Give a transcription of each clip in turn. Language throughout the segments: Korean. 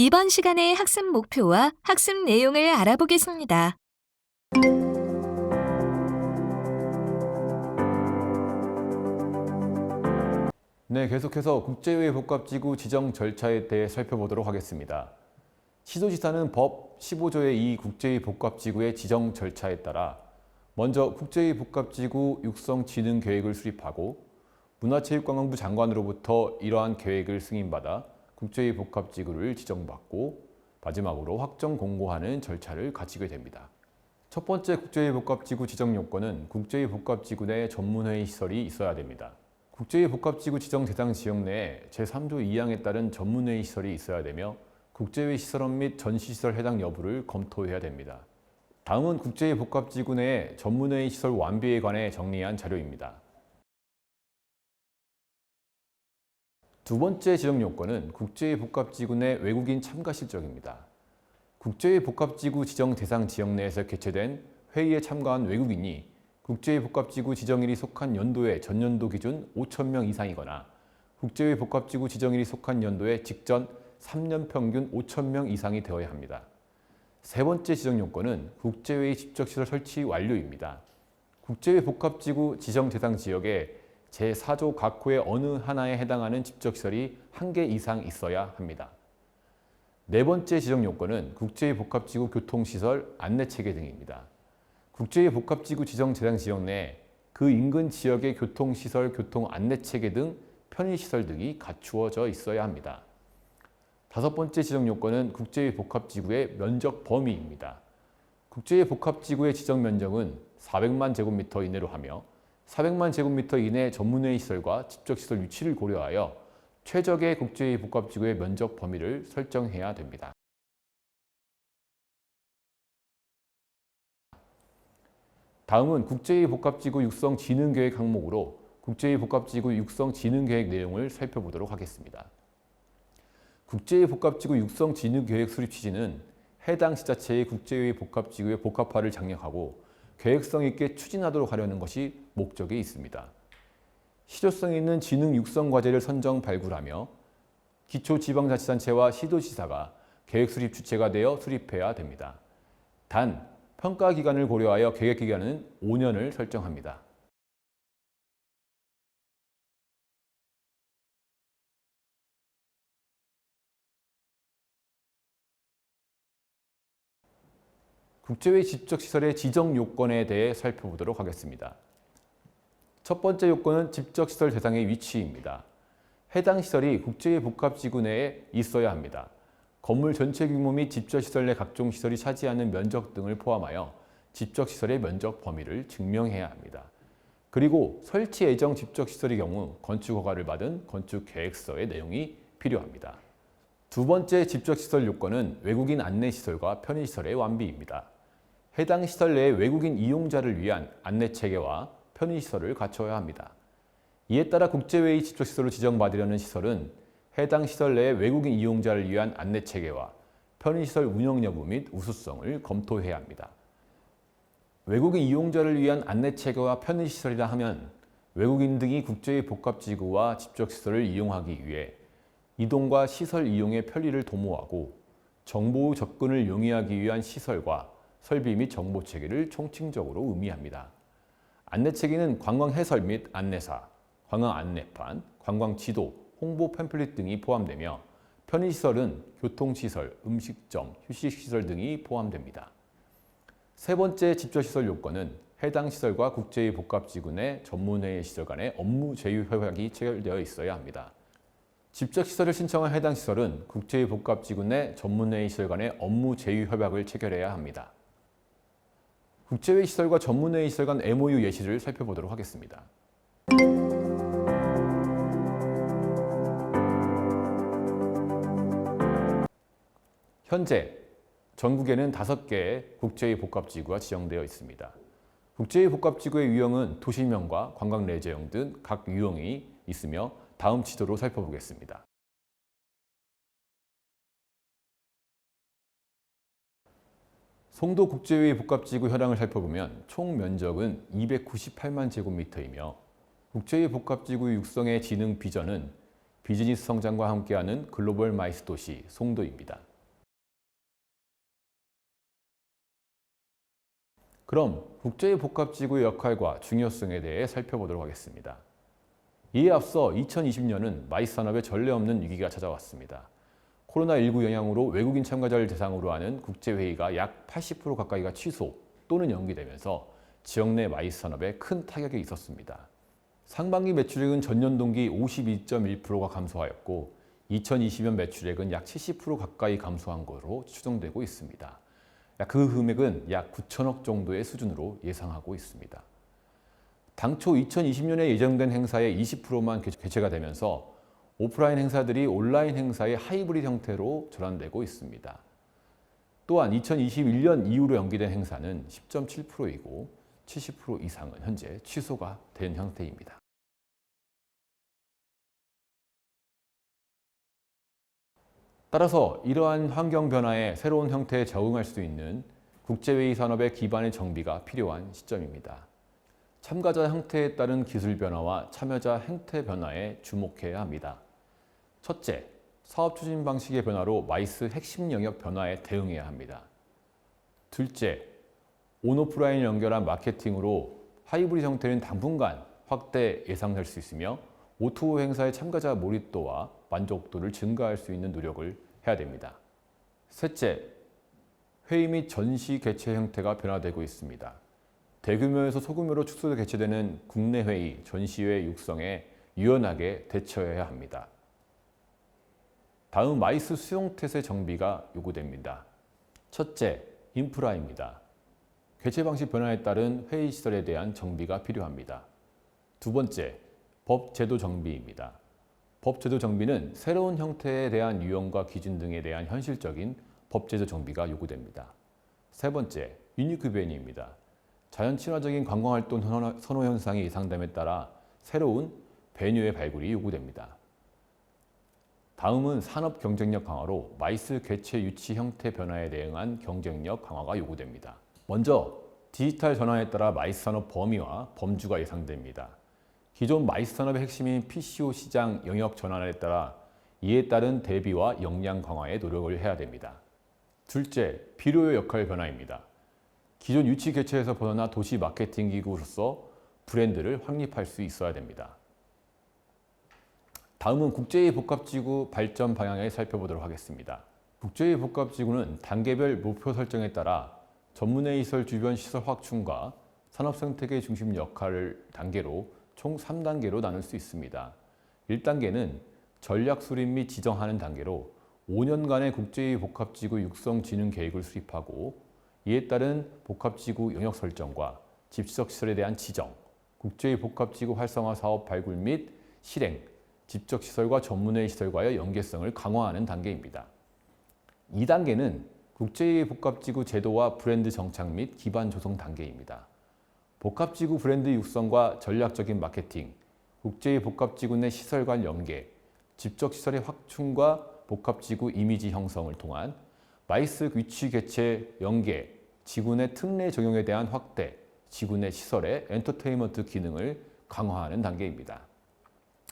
이번 시간의 학습 목표와 학습 내용을 알아보겠습니다. 네, 계속해서 국제회의 복합지구 지정 절차에 대해 살펴보도록 하겠습니다. 시도지사는 법 15조의 이 국제회의 복합지구의 지정 절차에 따라 먼저 국제회의 복합지구 육성 진흥 계획을 수립하고 문화체육관광부 장관으로부터 이러한 계획을 승인받아 국제회의 복합지구를 지정받고 마지막으로 확정 공고하는 절차를 갖추게 됩니다. 첫 번째 국제회의 복합지구 지정 요건은 국제회의 복합지구 내 전문회의 시설이 있어야 됩니다. 국제회의 복합지구 지정 대상 지역 내에 제3조 2항에 따른 전문회의 시설이 있어야 되며 국제회의 시설원 및 전시시설 해당 여부를 검토해야 됩니다. 다음은 국제회의 복합지구 내의 전문회의 시설 완비에 관해 정리한 자료입니다. 두 번째 지정 요건은 국제회의 복합지구 내 외국인 참가 실적입니다. 국제회의 복합지구 지정 대상 지역 내에서 개최된 회의에 참가한 외국인이 국제회의 복합지구 지정일이 속한 연도의 전년도 기준 5,000명 이상이거나 국제회의 복합지구 지정일이 속한 연도의 직전 3년 평균 5,000명 이상이 되어야 합니다. 세 번째 지정 요건은 국제회의 집적시설 설치 완료입니다. 국제회의 복합지구 지정 대상 지역에 제4조 각 호의 어느 하나에 해당하는 집적시설이 1개 이상 있어야 합니다. 네 번째 지정 요건은 국제회의 복합지구 교통시설, 안내체계 등입니다. 국제회의 복합지구 지정 대상 지역 내 그 인근 지역의 교통시설, 교통안내체계 등 편의시설 등이 갖추어져 있어야 합니다. 다섯 번째 지정 요건은 국제회의 복합지구의 면적 범위입니다. 국제회의 복합지구의 지정 면적은 400만 제곱미터 이내로 하며 400만 제곱미터 이내 전문회의 시설과 집적시설 위치를 고려하여 최적의 국제회의 복합지구의 면적 범위를 설정해야 됩니다. 다음은 국제회의 복합지구 육성 진흥계획 항목으로 국제회의 복합지구 육성 진흥계획 내용을 살펴보도록 하겠습니다. 국제회의 복합지구 육성 진흥계획 수립 취지는 해당 지자체의 국제회의 복합지구의 복합화를 장려하고 계획성 있게 추진하도록 하려는 것이 목적에 있습니다. 실효성 있는 진흥 육성 과제를 선정 발굴하며 기초지방자치단체와 시도지사가 계획 수립 주체가 되어 수립해야 됩니다. 단, 평가 기간을 고려하여 계획 기간은 5년을 설정합니다. 국제회의 집적시설의 지정 요건에 대해 살펴보도록 하겠습니다. 첫 번째 요건은 집적시설 대상의 위치입니다. 해당 시설이 국제회의 복합지구 내에 있어야 합니다. 건물 전체 규모 및 집적시설 내 각종 시설이 차지하는 면적 등을 포함하여 집적시설의 면적 범위를 증명해야 합니다. 그리고 설치 예정 집적시설의 경우 건축허가를 받은 건축계획서의 내용이 필요합니다. 두 번째 집적시설 요건은 외국인 안내시설과 편의시설의 완비입니다. 해당 시설 내에 외국인 이용자를 위한 안내체계와 편의시설을 갖춰야 합니다. 이에 따라 국제회의 집적시설로 지정받으려는 시설은 해당 시설 내에 외국인 이용자를 위한 안내체계와 편의시설 운영 여부 및 우수성을 검토해야 합니다. 외국인 이용자를 위한 안내체계와 편의시설이라 하면 외국인 등이 국제회의 복합지구와 집적시설을 이용하기 위해 이동과 시설 이용의 편리를 도모하고 정보 접근을 용이하기 위한 시설과 설비 및 정보체계를 총칭적으로 의미합니다. 안내체계는 관광 해설 및 안내사, 관광 안내판, 관광 지도, 홍보 팸플릿 등이 포함되며 편의시설은 교통시설, 음식점, 휴식시설 등이 포함됩니다. 세 번째 집적시설 요건은 해당 시설과 국제회의 복합지구 내 전문회의 시설 간의 업무 제휴 협약이 체결되어 있어야 합니다. 집적시설을 신청한 해당 시설은 국제회의 복합지구 내 전문회의 시설 간의 업무 제휴 협약을 체결해야 합니다. 국제회의 시설과 전문회의 시설 간 MOU 예시를 살펴보도록 하겠습니다. 현재 전국에는 5개의 국제회의 복합지구가 지정되어 있습니다. 국제회의 복합지구의 유형은 도시명과 관광레저형 등 각 유형이 있으며 다음 지도로 살펴보겠습니다. 송도 국제회의 복합지구 현황을 살펴보면 총 면적은 298만 제곱미터이며 국제회의 복합지구 육성의 진흥 비전은 비즈니스 성장과 함께하는 글로벌 마이스 도시 송도입니다. 그럼 국제복합지구의 역할과 중요성에 대해 살펴보도록 하겠습니다. 이에 앞서 2020년은 마이스 산업에 전례 없는 위기가 찾아왔습니다. 코로나19 영향으로 외국인 참가자를 대상으로 하는 국제회의가 약 80% 가까이가 취소 또는 연기되면서 지역 내 마이스 산업에 큰 타격이 있었습니다. 상반기 매출액은 전년 동기 52.1%가 감소하였고 2020년 매출액은 약 70% 가까이 감소한 것으로 추정되고 있습니다. 그 금액은 약 9천억 정도의 수준으로 예상하고 있습니다. 당초 2020년에 예정된 행사의 20%만 개최가 되면서 오프라인 행사들이 온라인 행사의 하이브리드 형태로 전환되고 있습니다. 또한 2021년 이후로 연기된 행사는 10.7%이고 70% 이상은 현재 취소가 된 형태입니다. 따라서 이러한 환경 변화에 새로운 형태에 적응할 수 있는 국제회의 산업의 기반의 정비가 필요한 시점입니다. 참가자 형태에 따른 기술 변화와 참여자 행태 변화에 주목해야 합니다. 첫째, 사업 추진 방식의 변화로 마이스 핵심 영역 변화에 대응해야 합니다. 둘째, 온오프라인을 연결한 마케팅으로 하이브리드 형태는 당분간 확대 예상될 수 있으며 O2O 행사의 참가자 몰입도와 만족도를 증가할 수 있는 노력을 해야 됩니다. 셋째, 회의 및 전시 개최 형태가 변화되고 있습니다. 대규모에서 소규모로 축소돼 개최되는 국내 회의, 전시회 육성에 유연하게 대처해야 합니다. 다음 마이스 수용태세 정비가 요구됩니다. 첫째, 인프라입니다. 개최 방식 변화에 따른 회의 시설에 대한 정비가 필요합니다. 두 번째, 법 제도 정비입니다. 법 제도 정비는 새로운 형태에 대한 유형과 기준 등에 대한 현실적인 법 제도 정비가 요구됩니다. 세 번째, 유니크 베뉴입니다. 자연 친화적인 관광활동 선호 현상이 예상됨에 따라 새로운 베뉴의 발굴이 요구됩니다. 다음은 산업 경쟁력 강화로 마이스 개최 유치 형태 변화에 대응한 경쟁력 강화가 요구됩니다. 먼저 디지털 전환에 따라 마이스 산업 범위와 범주가 예상됩니다. 기존 마이스 산업의 핵심인 PCO 시장 영역 전환에 따라 이에 따른 대비와 역량 강화에 노력을 해야 됩니다. 둘째, 비료의 역할 변화입니다. 기존 유치 개최에서 벗어나 도시 마케팅 기구로서 브랜드를 확립할 수 있어야 됩니다. 다음은 국제회의 복합지구 발전 방향을 살펴보도록 하겠습니다. 국제회의 복합지구는 단계별 목표 설정에 따라 전문회의 시설 주변 시설 확충과 산업 생태계 중심 역할을 단계로 총 3단계로 나눌 수 있습니다. 1단계는 전략 수립 및 지정하는 단계로 5년간의 국제회의 복합지구 육성 진흥 계획을 수립하고 이에 따른 복합지구 영역 설정과 집적 시설에 대한 지정, 국제회의 복합지구 활성화 사업 발굴 및 실행, 집적 시설과 전문회의 시설과의 연계성을 강화하는 단계입니다. 2단계는 국제회의 복합지구 제도와 브랜드 정착 및 기반 조성 단계입니다. 복합지구 브랜드 육성과 전략적인 마케팅, 국제회의 복합지구 내 시설 간 연계, 집적 시설의 확충과 복합지구 이미지 형성을 통한 마이스 위치 개최 연계, 지구 내 특례 적용에 대한 확대, 지구 내 시설의 엔터테인먼트 기능을 강화하는 단계입니다.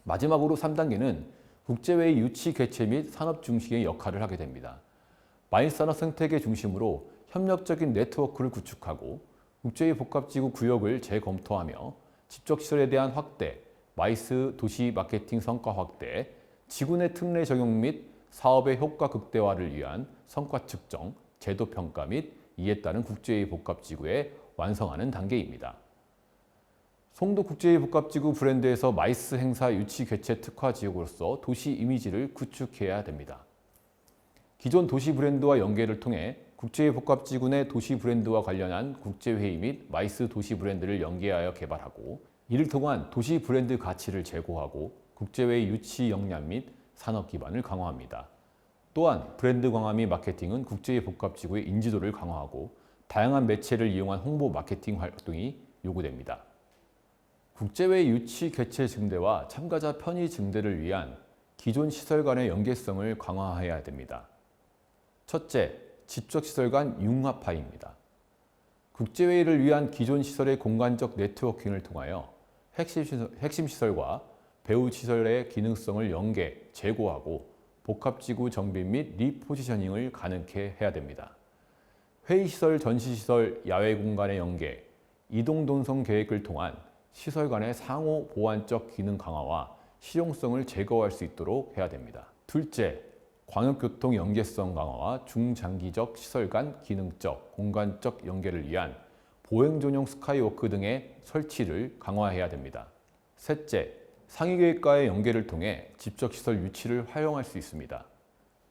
마지막으로 3단계는 국제회의 유치 개최 및 산업 중심의 역할을 하게 됩니다. 마이스 산업 생태계 중심으로 협력적인 네트워크를 구축하고 국제회의 복합지구 구역을 재검토하며 집적시설에 대한 확대, 마이스 도시 마케팅 성과 확대, 지구 내 특례 적용 및 사업의 효과 극대화를 위한 성과 측정, 제도 평가 및 이에 따른 국제회의 복합지구에 완성하는 단계입니다. 송도 국제회의 복합지구 브랜드에서 마이스 행사 유치 개최 특화 지역으로서 도시 이미지를 구축해야 됩니다. 기존 도시 브랜드와 연계를 통해 국제회의 복합지구 내 도시 브랜드와 관련한 국제회의 및 마이스 도시 브랜드를 연계하여 개발하고 이를 통한 도시 브랜드 가치를 제고하고 국제회의 유치 역량 및 산업 기반을 강화합니다. 또한 브랜드 강화 및 마케팅은 국제회의 복합지구의 인지도를 강화하고 다양한 매체를 이용한 홍보 마케팅 활동이 요구됩니다. 국제회의 유치 개최 증대와 참가자 편의 증대를 위한 기존 시설 간의 연계성을 강화해야 됩니다. 첫째, 집적시설 간 융합화입니다. 국제회의를 위한 기존 시설의 공간적 네트워킹을 통하여 핵심 시설과 배후 시설의 기능성을 연계, 제고하고 복합지구 정비 및 리포지셔닝을 가능케 해야 됩니다. 회의시설, 전시시설, 야외 공간의 연계, 이동동선 계획을 통한 시설 간의 상호 보완적 기능 강화와 실용성을 제거할 수 있도록 해야 됩니다. 둘째, 광역교통 연계성 강화와 중장기적 시설 간 기능적, 공간적 연계를 위한 보행전용 스카이워크 등의 설치를 강화해야 됩니다. 셋째, 상위계획과의 연계를 통해 집적시설 유치를 활용할 수 있습니다.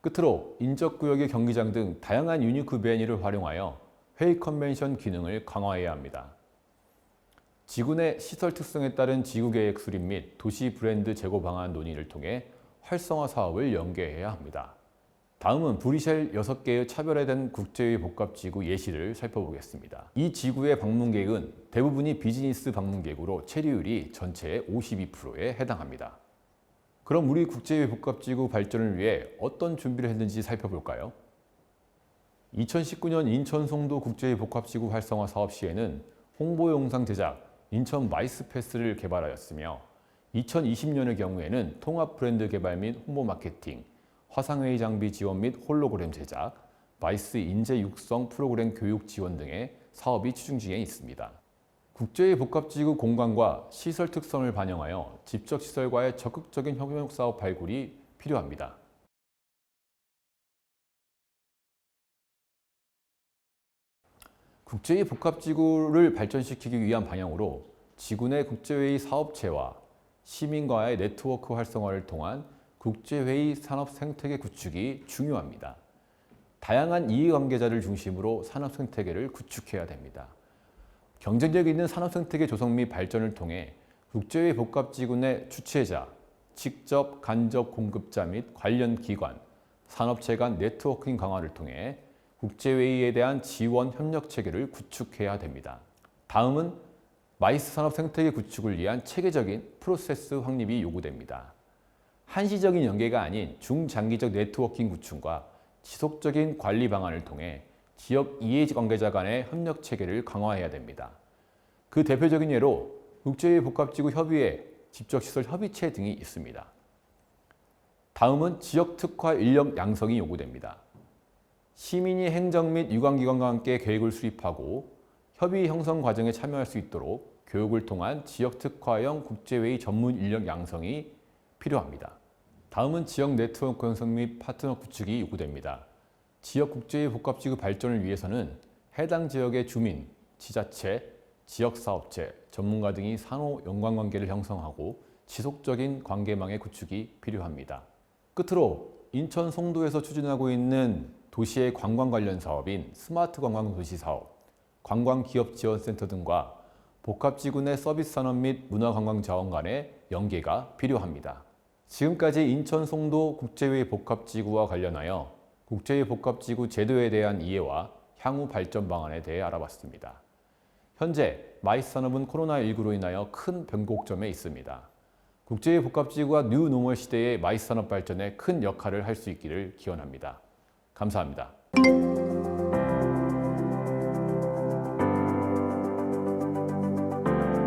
끝으로 인접구역의 경기장 등 다양한 유니크 베뉴를 활용하여 회의 컨벤션 기능을 강화해야 합니다. 지구 내 시설 특성에 따른 지구계획 수립 및 도시 브랜드 제고 방안 논의를 통해 활성화 사업을 연계해야 합니다. 다음은 브뤼셀 6개의 차별화된 국제회의 복합지구 예시를 살펴보겠습니다. 이 지구의 방문객은 대부분이 비즈니스 방문객으로 체류율이 전체의 52%에 해당합니다. 그럼 우리 국제회의 복합지구 발전을 위해 어떤 준비를 했는지 살펴볼까요? 2019년 인천 송도 국제회의 복합지구 활성화 사업 시에는 홍보 영상 제작, 인천 마이스 패스를 개발하였으며 2020년의 경우에는 통합 브랜드 개발 및 홍보 마케팅, 화상회의 장비 지원 및 홀로그램 제작, 마이스 인재 육성 프로그램 교육 지원 등의 사업이 추진 중에 있습니다. 국제회의 복합지구 공간과 시설 특성을 반영하여 집적시설과의 적극적인 협력 사업 발굴이 필요합니다. 국제회의 복합지구를 발전시키기 위한 방향으로 지구 내 국제회의 사업체와 시민과의 네트워크 활성화를 통한 국제회의 산업 생태계 구축이 중요합니다. 다양한 이해관계자를 중심으로 산업 생태계를 구축해야 됩니다. 경쟁력 있는 산업 생태계 조성 및 발전을 통해 국제회의 복합지구 내 주최자, 직접 간접 공급자 및 관련 기관, 산업체 간 네트워킹 강화를 통해 국제회의에 대한 지원 협력 체계를 구축해야 됩니다. 다음은 마이스 산업 생태계 구축을 위한 체계적인 프로세스 확립이 요구됩니다. 한시적인 연계가 아닌 중장기적 네트워킹 구축과 지속적인 관리 방안을 통해 지역 이해관계자 간의 협력 체계를 강화해야 됩니다. 그 대표적인 예로 국제회의 복합지구 협의회, 집적시설 협의체 등이 있습니다. 다음은 지역 특화 인력 양성이 요구됩니다. 시민이 행정 및 유관기관과 함께 계획을 수립하고 협의 형성 과정에 참여할 수 있도록 교육을 통한 지역 특화형 국제회의 전문 인력 양성이 필요합니다. 다음은 지역 네트워크 형성 및 파트너 구축이 요구됩니다. 지역 국제회의 복합지구 발전을 위해서는 해당 지역의 주민, 지자체, 지역사업체, 전문가 등이 상호 연관관계를 형성하고 지속적인 관계망의 구축이 필요합니다. 끝으로 인천 송도에서 추진하고 있는 도시의 관광 관련 사업인 스마트 관광 도시 사업, 관광기업지원센터 등과 복합지구 내 서비스 산업 및 문화관광 자원 간의 연계가 필요합니다. 지금까지 인천 송도 국제회의 복합지구와 관련하여 국제회의 복합지구 제도에 대한 이해와 향후 발전 방안에 대해 알아봤습니다. 현재 마이스 산업은 코로나19로 인하여 큰 변곡점에 있습니다. 국제회의 복합지구가 뉴노멀 시대의 마이스 산업 발전에 큰 역할을 할 수 있기를 기원합니다. 감사합니다.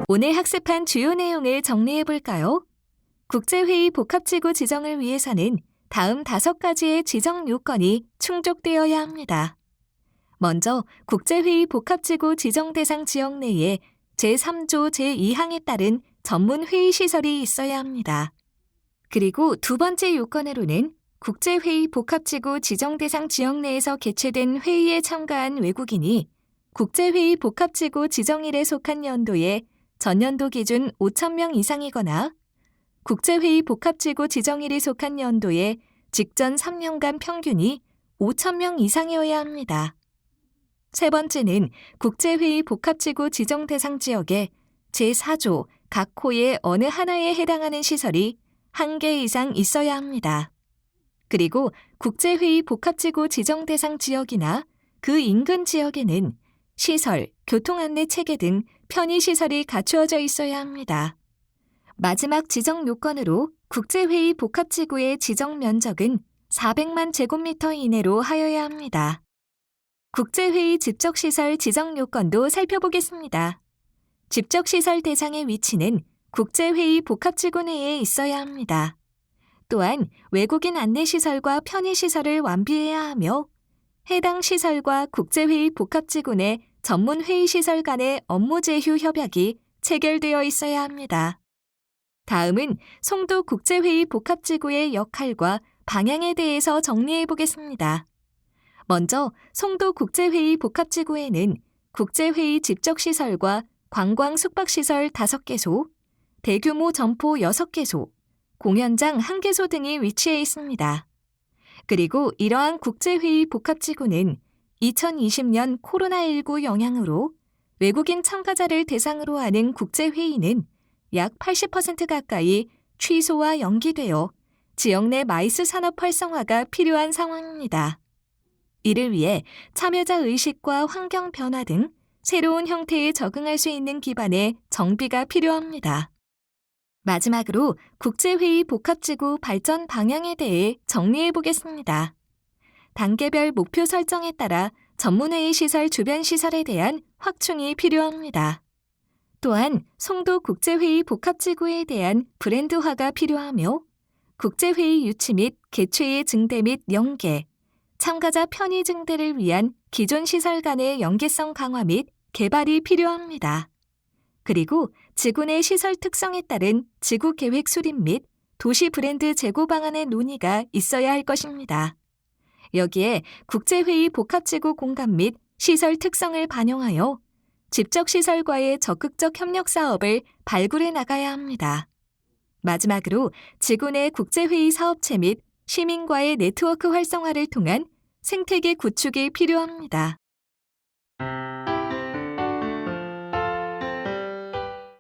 오늘 학습한 주요 내용을 정리해 볼까요? 국제회의 복합지구 지정을 위해서는 다음 5가지의 지정 요건이 충족되어야 합니다. 먼저 국제회의 복합지구 지정 대상 지역 내에 제3조 제2항에 따른 전문 회의시설이 있어야 합니다. 그리고 두 번째 요건으로는 국제회의 복합지구 지정 대상 지역 내에서 개최된 회의에 참가한 외국인이 국제회의 복합지구 지정일에 속한 연도에 전년도 기준 5,000명 이상이거나 국제회의 복합지구 지정일에 속한 연도에 직전 3년간 평균이 5,000명 이상이어야 합니다. 세 번째는 국제회의 복합지구 지정 대상 지역에 제4조 각 호의 어느 하나에 해당하는 시설이 1개 이상 있어야 합니다. 그리고 국제회의 복합지구 지정 대상 지역이나 그 인근 지역에는 시설, 교통안내 체계 등 편의시설이 갖추어져 있어야 합니다. 마지막 지정 요건으로 국제회의 복합지구의 지정 면적은 400만 제곱미터 이내로 하여야 합니다. 국제회의 집적시설 지정 요건도 살펴보겠습니다. 집적시설 대상의 위치는 국제회의 복합지구 내에 있어야 합니다. 또한 외국인 안내시설과 편의시설을 완비해야 하며 해당 시설과 국제회의 복합지구 내 전문회의시설 간의 업무 제휴 협약이 체결되어 있어야 합니다. 다음은 송도 국제회의 복합지구의 역할과 방향에 대해서 정리해 보겠습니다. 먼저 송도 국제회의 복합지구에는 국제회의 집적시설과 관광 숙박시설 5개소, 대규모 점포 6개소, 공연장 1개소 등이 위치해 있습니다. 그리고 이러한 국제회의 복합지구는 2020년 코로나19 영향으로 외국인 참가자를 대상으로 하는 국제회의는 약 80% 가까이 취소와 연기되어 지역 내 마이스 산업 활성화가 필요한 상황입니다. 이를 위해 참여자 의식과 환경 변화 등 새로운 형태에 적응할 수 있는 기반의 정비가 필요합니다. 마지막으로 국제회의 복합지구 발전 방향에 대해 정리해 보겠습니다. 단계별 목표 설정에 따라 전문회의 시설 주변 시설에 대한 확충이 필요합니다. 또한 송도 국제회의 복합지구에 대한 브랜드화가 필요하며 국제회의 유치 및 개최의 증대 및 연계, 참가자 편의 증대를 위한 기존 시설 간의 연계성 강화 및 개발이 필요합니다. 그리고 지구 내 시설 특성에 따른 지구 계획 수립 및 도시 브랜드 제고 방안의 논의가 있어야 할 것입니다. 여기에 국제회의 복합지구 공간 및 시설 특성을 반영하여 집적시설과의 적극적 협력 사업을 발굴해 나가야 합니다. 마지막으로 지구 내 국제회의 사업체 및 시민과의 네트워크 활성화를 통한 생태계 구축이 필요합니다.